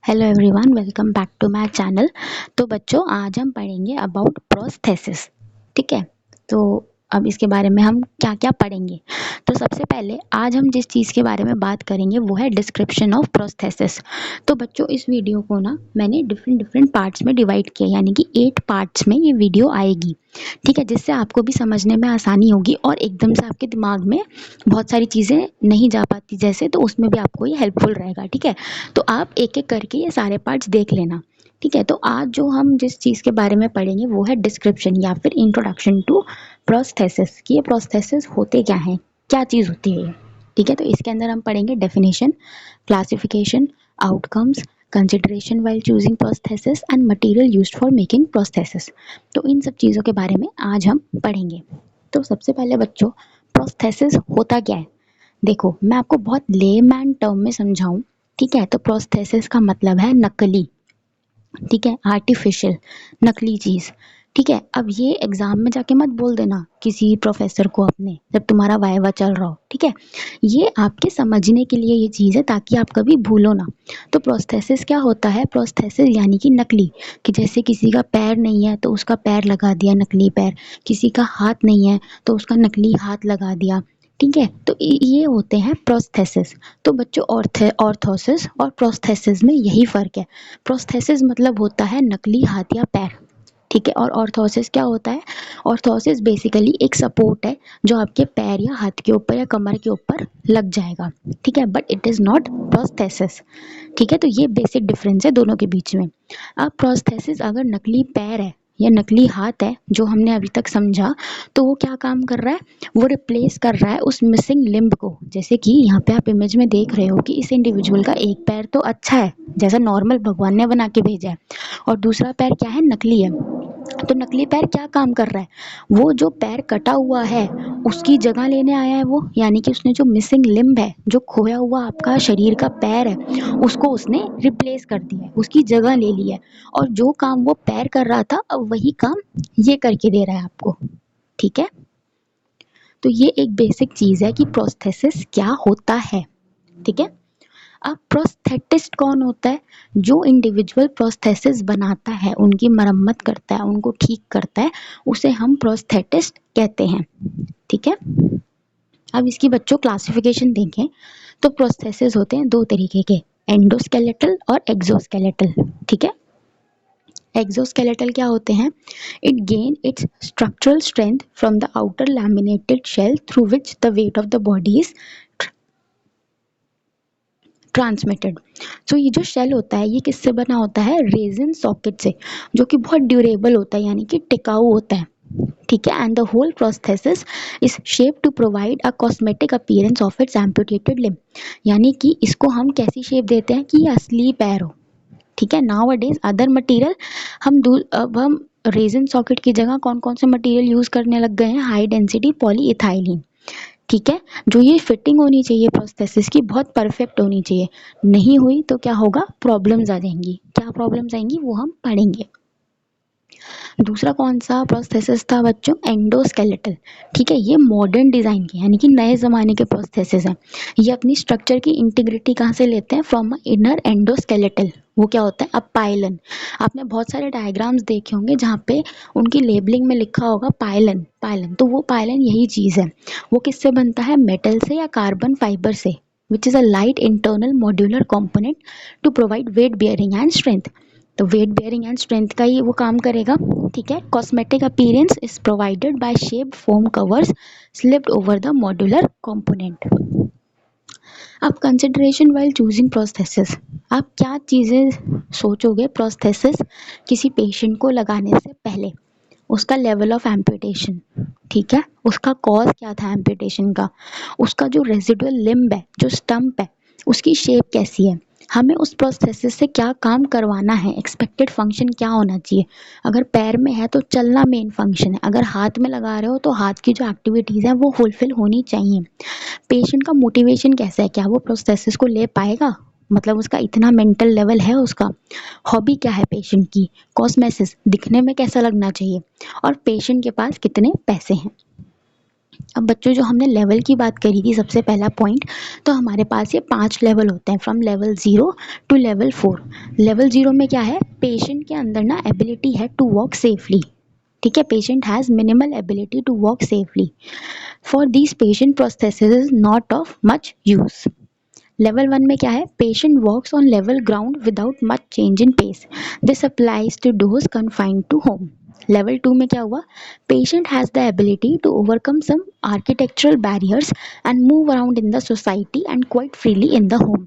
Hello everyone, welcome back to my channel. तो बच्चों, आज हम पढ़ेंगे अबाउट प्रोस्थेसिस। ठीक है, तो अब इसके बारे में हम क्या क्या पढ़ेंगे। तो सबसे पहले आज हम जिस चीज़ के बारे में बात करेंगे वो है डिस्क्रिप्शन ऑफ प्रोस्थेसिस। तो बच्चों, इस वीडियो को ना मैंने डिफरेंट डिफरेंट पार्ट्स में डिवाइड किया, यानी कि 8 पार्ट्स में ये वीडियो आएगी। ठीक है, जिससे आपको भी समझने में आसानी होगी और एकदम से आपके दिमाग में बहुत सारी चीज़ें नहीं जा पाती जैसे, तो उसमें भी आपको ये हेल्पफुल रहेगा। ठीक है, तो आप एक एक करके ये सारे पार्ट्स देख लेना। ठीक है, तो आज जो हम जिस चीज़ के बारे में पढ़ेंगे वो है डिस्क्रिप्शन या फिर इंट्रोडक्शन टू प्रोस्थेसिस, कि ये प्रोस्थेसिस होते क्या हैं, क्या चीज़ होती है ये। ठीक है, तो इसके अंदर हम पढ़ेंगे definition, classification, outcomes, consideration while choosing prosthesis and material used for making prosthesis. तो इन सब चीज़ों के बारे में आज हम पढ़ेंगे। तो सबसे पहले बच्चों, प्रोस्थेसिस होता क्या है। देखो, मैं आपको बहुत लेमैन टर्म में समझाऊं। ठीक है, तो प्रोस्थेसिस का मतलब है नकली। ठीक है, आर्टिफिशियल, नकली चीज़। ठीक है, अब ये एग्जाम में जाके मत बोल देना किसी प्रोफेसर को अपने, जब तुम्हारा वाइवा चल रहा हो। ठीक है, ये आपके समझने के लिए ये चीज़ है, ताकि आप कभी भूलो ना। तो प्रोस्थेसिस क्या होता है, प्रोस्थेसिस यानी कि नकली, कि जैसे किसी का पैर नहीं है तो उसका पैर लगा दिया, नकली पैर। किसी का हाथ नहीं है तो उसका नकली हाथ लगा दिया। ठीक है, तो ये होते हैं प्रोस्थेसिस। तो बच्चों, ऑर्थोसिस और प्रोस्थेसिस में यही फ़र्क है। प्रोस्थेसिस मतलब होता है नकली हाथ या पैर। ठीक है, और ऑर्थोसिस क्या होता है। ऑर्थोसिस बेसिकली एक सपोर्ट है जो आपके पैर या हाथ के ऊपर या कमर के ऊपर लग जाएगा। ठीक है, but it is not prosthesis. ठीक है, तो ये बेसिक डिफरेंस है दोनों के बीच में। अब प्रोस्थेसिस अगर नकली पैर है या नकली हाथ है, जो हमने अभी तक समझा, तो वो क्या काम कर रहा है, वो रिप्लेस कर रहा है उस मिसिंग लिम्ब को। जैसे कि यहाँ पे आप इमेज में देख रहे हो कि इस इंडिविजुअल का एक पैर तो अच्छा है, जैसा नॉर्मल भगवान ने बना के भेजा है, और दूसरा पैर क्या है, नकली है। तो नकली पैर क्या काम कर रहा है, वो जो पैर कटा हुआ है उसकी जगह लेने आया है वो, यानी कि उसने जो मिसिंग लिम्ब है, जो खोया हुआ आपका शरीर का पैर है, उसको उसने रिप्लेस कर दिया है, उसकी जगह ले ली है। और जो काम वो पैर कर रहा था, अब वही काम ये करके दे रहा है आपको। ठीक है, तो ये एक बेसिक चीज़ है कि प्रोस्थेसिस क्या होता है। ठीक है, अब प्रोस्थेटिस्ट कौन होता है, जो इंडिविजुअल प्रोस्थेसिस बनाता है, उनकी मरम्मत करता है, उनको ठीक करता है, उसे हम प्रोस्थेटिस्ट कहते हैं। ठीक है, अब इसकी बच्चों क्लासिफिकेशन देखें तो प्रोस्थेसिस होते हैं दो तरीके के, एंडोस्केलेटल और एक्सोस्केलेटल। ठीक है, एक्सोस्केलेटल क्या होते हैं, it gain its structural strength from the outer laminated shell through which the weight of the body is transmitted. So ये जो शेल होता है, ये किससे बना होता है, रेजिन सॉकेट से, जो कि बहुत ड्यूरेबल होता है, यानी कि टिकाऊ होता है। ठीक है, and the whole prosthesis is shape to provide a cosmetic appearance of its amputated limb. यानी कि इसको हम कैसी शेप देते हैं कि ये असली पैर हो। ठीक है, नाउ अडेज अदर मटेरियल, अब हम रेजिन सॉकेट की जगह कौन कौन से मटेरियल यूज करने लग गए हैं, हाई डेंसिटी पॉलीइथाइलिन। ठीक है, जो ये फिटिंग होनी चाहिए प्रोस्थेसिस की, बहुत परफेक्ट होनी चाहिए। नहीं हुई तो क्या होगा, प्रॉब्लम्स आ जाएंगी। क्या प्रॉब्लम्स आएंगी वो हम पढ़ेंगे। दूसरा कौन सा प्रोस्थेसिस था बच्चों, एंडोस्केलेटल। ठीक है, ये मॉडर्न डिजाइन के, यानी कि नए जमाने के प्रोस्थेसिस हैं। ये अपनी स्ट्रक्चर की इंटीग्रिटी कहाँ से लेते हैं, फ्रॉम इनर एंडोस्केलेटल। वो क्या होता है, अब पाइलन। आपने बहुत सारे डायग्राम्स देखे होंगे जहाँ पे उनकी लेबलिंग में लिखा होगा पाइलन पाइलन, तो वो पाइलन यही चीज़ है। वो किससे बनता है, मेटल से या कार्बन फाइबर से, which is a light internal modular component to provide weight bearing and strength. तो वेट बेयरिंग एंड स्ट्रेंथ का ही वो काम करेगा। ठीक है, cosmetic appearance is provided by shaped foam covers slipped over the modular component. अब कंसिडरेशन वाइल चूजिंग प्रोस्थेसिस, आप क्या चीज़ें सोचोगे प्रोस्थेसिस किसी पेशेंट को लगाने से पहले, उसका लेवल ऑफ एम्पुटेशन। ठीक है, उसका कॉज क्या था एम्पुटेशन का, उसका जो रेजिडुअल लिम्ब है, जो स्टम्प है, उसकी शेप कैसी है, हमें उस प्रोस्थेसिस से क्या काम करवाना है, एक्सपेक्टेड फंक्शन क्या होना चाहिए। अगर पैर में है तो चलना मेन फंक्शन है, अगर हाथ में लगा रहे हो तो हाथ की जो एक्टिविटीज़ हैं वो फुलफिल होनी चाहिए। पेशेंट का मोटिवेशन कैसा है, क्या वो प्रोस्थेसिस को ले पाएगा, मतलब उसका इतना मेंटल लेवल है, उसका हॉबी क्या है पेशेंट की, कॉस्मेसिस दिखने में कैसा लगना चाहिए, और पेशेंट के पास कितने पैसे हैं। अब बच्चों जो हमने लेवल की बात करी थी सबसे पहला पॉइंट, तो हमारे पास ये 5 लेवल होते हैं from level 0 to level 4। Level 0 में क्या है, पेशेंट के अंदर ना एबिलिटी है टू वॉक सेफली, ठीक है, patient has minimal ability to walk safely. For this patient prosthesis is not of much use. Level 1 में क्या है, patient walks on level ground without much change in pace, this applies to those confined to home. Level 2 में क्या हुआ, patient has the ability to overcome some architectural barriers and move around in the society and quite freely in the home.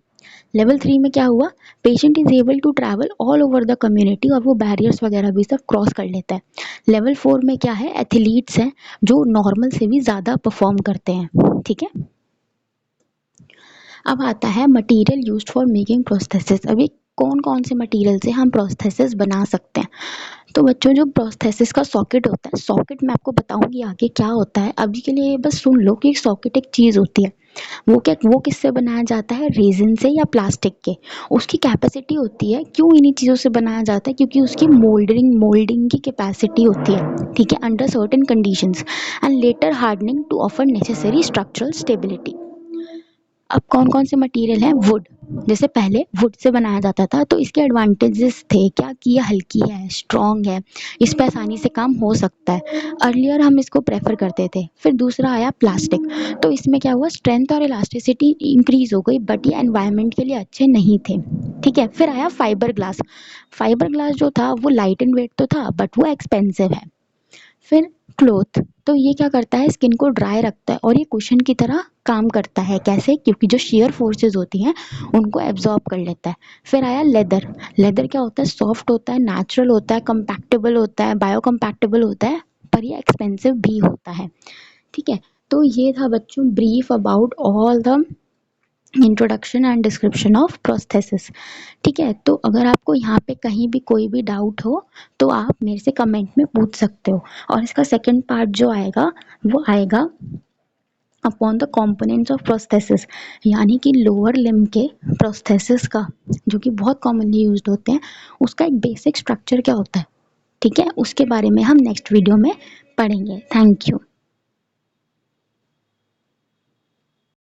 Level 3 में क्या हुआ, patient is able to travel all over the community, और वो barriers वगैरह भी सब cross कर लेता है। लेवल 4 में क्या है, एथलीट्स हैं जो नॉर्मल से भी ज़्यादा परफॉर्म करते हैं, ठीक है। अब आता है material used for making prosthesis. अभी कौन कौन से मटेरियल से हम प्रोस्थेसिस बना सकते हैं। तो बच्चों जो प्रोस्थेसिस का सॉकेट होता है, सॉकेट मैं आपको बताऊंगी आगे क्या होता है, अभी के लिए बस सुन लो कि सॉकेट एक चीज़ होती है। वो किससे बनाया जाता है, रेजिन से या प्लास्टिक के। उसकी कैपेसिटी होती है, क्यों इन्हीं चीज़ों से बनाया जाता है, क्योंकि उसकी मोल्डिंग की कैपेसिटी होती है, ठीक है, under certain conditions and later hardening to offer necessary structural stability. अब कौन कौन से मटेरियल हैं, वुड, जैसे पहले वुड से बनाया जाता था, तो इसके एडवांटेजेस थे क्या कि ये हल्की है, स्ट्रॉन्ग है, इस पर आसानी से काम हो सकता है, अर्लियर हम इसको प्रेफर करते थे। फिर दूसरा आया प्लास्टिक, तो इसमें क्या हुआ, स्ट्रेंथ और इलास्टिसिटी इंक्रीज हो गई, बट ये एनवायरनमेंट के लिए अच्छे नहीं थे, ठीक है। फिर आया फाइबर ग्लास, फाइबर ग्लास जो था वो लाइट एंड वेट तो था, बट वो एक्सपेंसिव है। फिर क्लोथ, तो ये क्या करता है, स्किन को ड्राई रखता है और ये कुशन की तरह काम करता है, कैसे, क्योंकि जो शेयर फोर्सेस होती हैं उनको एब्जॉर्ब कर लेता है। फिर आया लेदर, लेदर क्या होता है, सॉफ्ट होता है, नेचुरल होता है, कंपैक्टेबल होता है, बायो कंपैक्टेबल होता है, पर ये एक्सपेंसिव भी होता है, ठीक है। तो ये था बच्चों brief about all the introduction and description of prosthesis, ठीक है। तो अगर आपको यहाँ पे कहीं भी कोई भी डाउट हो तो आप मेरे से कमेंट में पूछ सकते हो, और इसका सेकंड पार्ट जो आएगा वो आएगा upon the components of prosthesis, यानी कि लोअर लिम्ब के प्रोस्थेसिस का, जो कि बहुत कॉमनली यूज्ड होते हैं, उसका एक बेसिक स्ट्रक्चर क्या होता है, ठीक है, उसके बारे में हम नेक्स्ट वीडियो में पढ़ेंगे। Thank you.